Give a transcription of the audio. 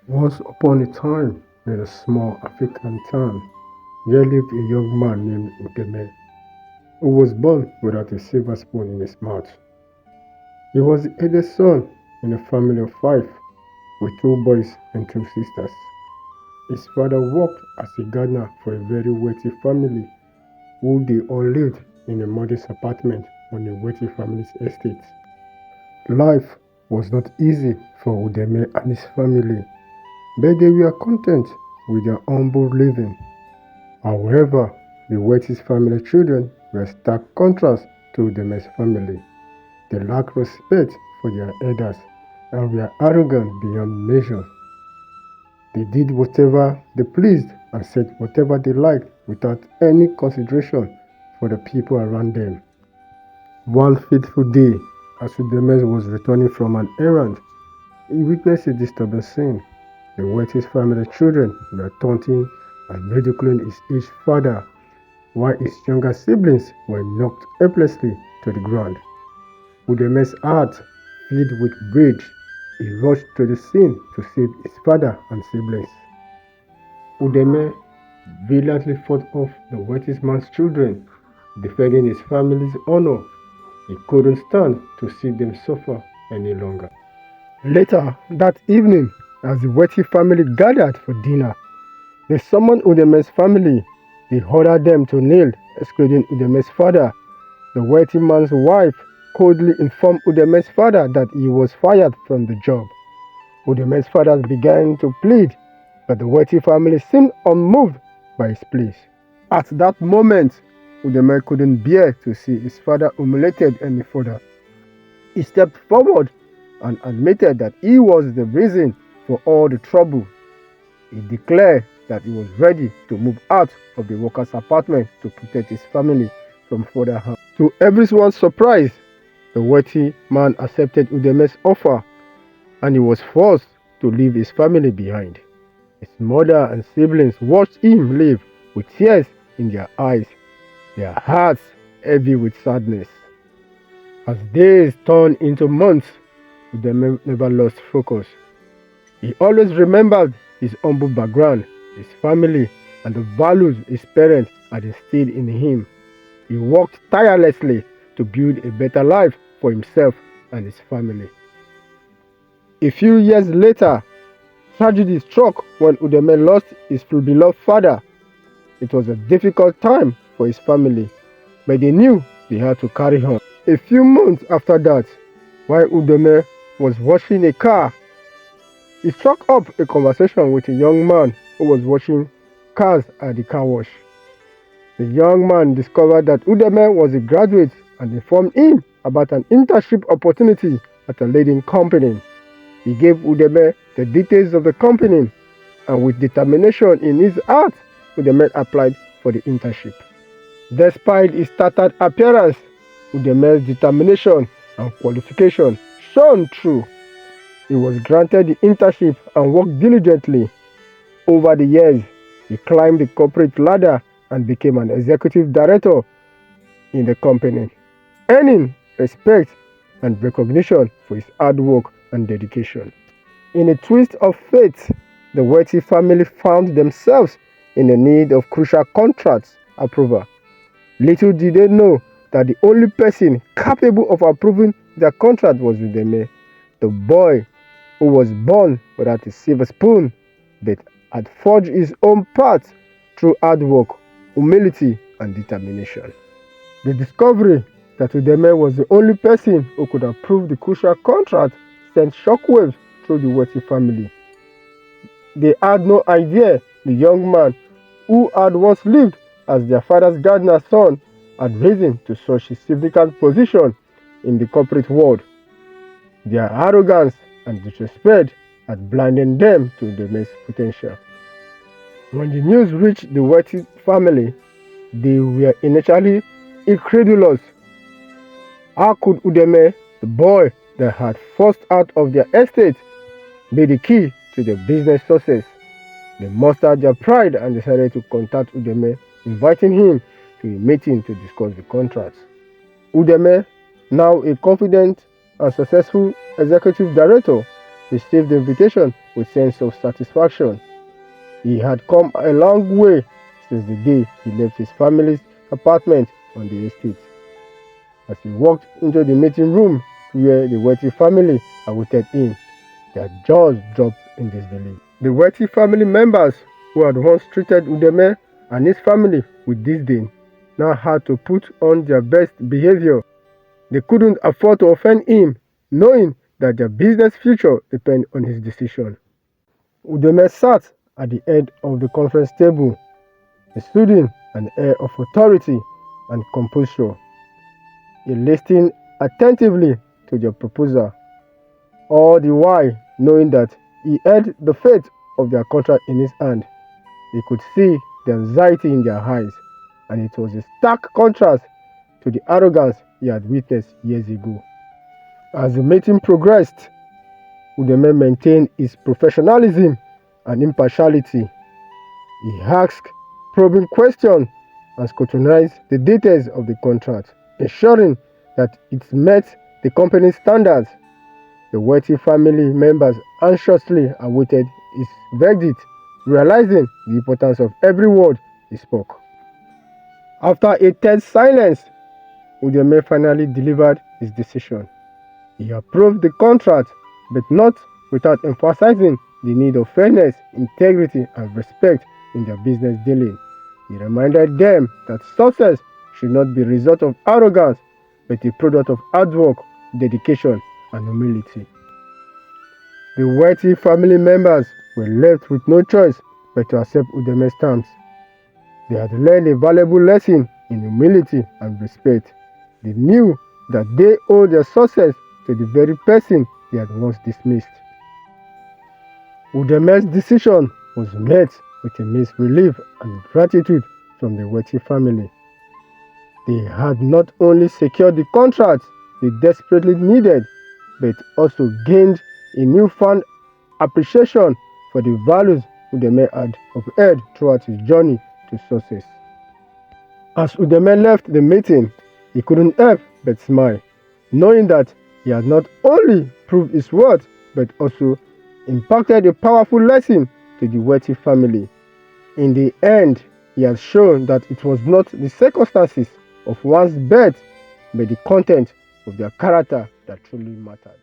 Once upon a time, in a small African town, there lived a young man named Udeme, who was born without a silver spoon in his mouth. He was the eldest son in a family of five, with two boys and two sisters. His father worked as a gardener for a very wealthy family, who they all lived in a modest apartment on a wealthy family's estate. Life was not easy for Udeme and his family, but they were content with their humble living. However, the wealthy family children were stark contrast to Udeme's family. They lacked respect for their elders and were arrogant beyond measure. They did whatever they pleased and said whatever they liked without any consideration for the people around them. One fateful day, as Udeme was returning from an errand, he witnessed a disturbing scene. The wealthy family children were taunting and ridiculing his aged father, while his younger siblings were knocked helplessly to the ground. Udeme's heart filled with rage. He rushed to the scene to save his father and siblings. Udeme valiantly fought off the wealthy man's children, defending his family's honor. He couldn't stand to see them suffer any longer. Later that evening, as the wealthy family gathered for dinner, they summoned Udeme's family. They ordered them to kneel, excluding Udeme's father. The wealthy man's wife coldly informed Udeme's father that he was fired from the job. Udeme's father began to plead, but the wealthy family seemed unmoved by his pleas. At that moment, Udeme couldn't bear to see his father humiliated any further. He stepped forward and admitted that he was the reason for all the trouble. He declared that he was ready to move out of the workers' apartment to protect his family from further harm. To everyone's surprise, the wealthy man accepted Udeme's offer, and he was forced to leave his family behind. His mother and siblings watched him leave with tears in their eyes, their hearts heavy with sadness. As days turned into months, Udeme never lost focus. He always remembered his humble background, his family, and the values his parents had instilled in him. He worked tirelessly to build a better life for himself and his family. A few years later, tragedy struck when Udeme lost his beloved father. It was a difficult time for his family, but they knew they had to carry on. A few months after that, while Udeme was washing a car, he struck up a conversation with a young man who was washing cars at the car wash. The young man discovered that Udeme was a graduate and informed him about an internship opportunity at a leading company. He gave Udeme the details of the company, and with determination in his heart, Udeme applied for the internship. Despite his tattered appearance, Udeme's determination and qualification shone through. He was granted the internship and worked diligently. Over the years, he climbed the corporate ladder and became an executive director in the company, earning respect and recognition for his hard work and dedication. In a twist of fate, the wealthy family found themselves in the need of crucial contract approval. Little did they know that the only person capable of approving their contract was Udeme, the boy who was born without a silver spoon, but had forged his own path through hard work, humility, and determination. The discovery that Udeme was the only person who could approve the crucial contract sent shockwaves through the wealthy family. They had no idea the young man, who had once lived as their father's gardener's son, had risen to such a significant position in the corporate world. Their arrogance and disrespect had blinded them to Udeme's potential. When the news reached the wealthy family, they were initially incredulous. How could Udeme, the boy that had forced out of their estate, be the key to their business success? They mustered their pride and decided to contact Udeme, inviting him to a meeting to discuss the contract. Udeme, now a confident and successful executive director, received the invitation with a sense of satisfaction. He had come a long way since the day he left his family's apartment on the estate. As he walked into the meeting room where the wealthy family awaited him, their jaws dropped in disbelief. The wealthy family members who had once treated Udeme and his family with disdain now had to put on their best behavior. They couldn't afford to offend him, knowing that their business future depended on his decision. Udeme sat at the head of the conference table, exuding an air of authority and composure. He listened attentively to their proposal, all the while knowing that he held the fate of their contract in his hand. He could see the anxiety in their eyes, and it was a stark contrast to the arrogance he had witnessed years ago. As the meeting progressed, Udeme maintained his professionalism and impartiality. He asked probing questions and scrutinized the details of the contract, ensuring that it met the company's standards. The wealthy family members anxiously awaited his verdict, realizing the importance of every word he spoke. After a tense silence, Udeme finally delivered his decision. He approved the contract, but not without emphasizing the need of fairness, integrity, and respect in their business dealing. He reminded them that success should not be a result of arrogance, but a product of hard work, dedication, and humility. The wealthy family members were left with no choice but to accept Udeme's terms. They had learned a valuable lesson in humility and respect. They knew that they owed their success to the very person they had once dismissed. Udeme's decision was met with immense relief and gratitude from the wealthy family. They had not only secured the contract they desperately needed, but also gained a newfound appreciation for the values Udeme had upheld throughout his journey to success. As Udeme left the meeting, he couldn't help but smile, knowing that he had not only proved his worth, but also imparted a powerful lesson to the wealthy family. In the end, he had shown that it was not the circumstances of one's birth, but the content of their character that truly mattered.